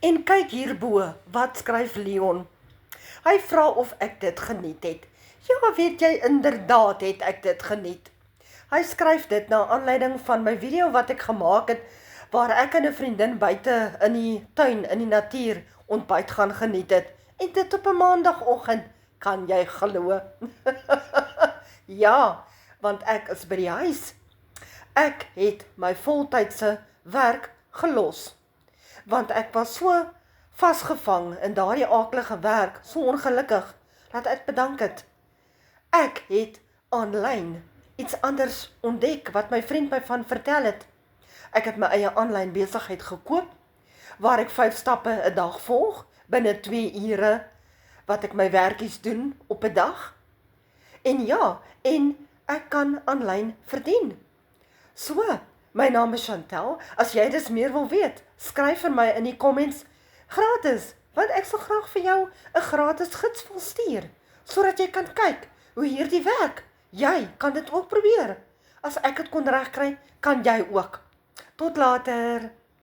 En kyk hierbo, wat skryf Leon? Hy vra of ek dit geniet het. Ja, weet jy, inderdaad het ek dit geniet. Hy skryf dit na aanleiding van my video wat ek gemaak het, waar ek en 'n vriendin buite in die tuin, in die natuur, ontbyt gaan geniet het. En dit op 'n maandagoggend, kan jy glo? Ja, want ek is by die huis. Ek het my voltydse werk gelos, want ek was so vasgevang in daardie aaklige werk, so ongelukkig, dat ek bedank het. Ek het aanlyn iets anders ontdek, wat my vriend my van vertel het. Ek het my eie aanlyn besigheid gekoop, waar ek 5 stappe 'n dag volg, binne 2 ure, wat ek my werkies doen op 'n dag. En ja, en ek kan aanlyn verdien. So, my naam is Chantel. As jy dus meer wil weet, skryf vir my in die comments gratis, want ek sal graag vir jou 'n gratis gids wil stuur, sodat jy kan kyk hoe hierdie werk. Jy kan dit ook probeer. As ek dit kon regkry, kan jy ook. Tot later.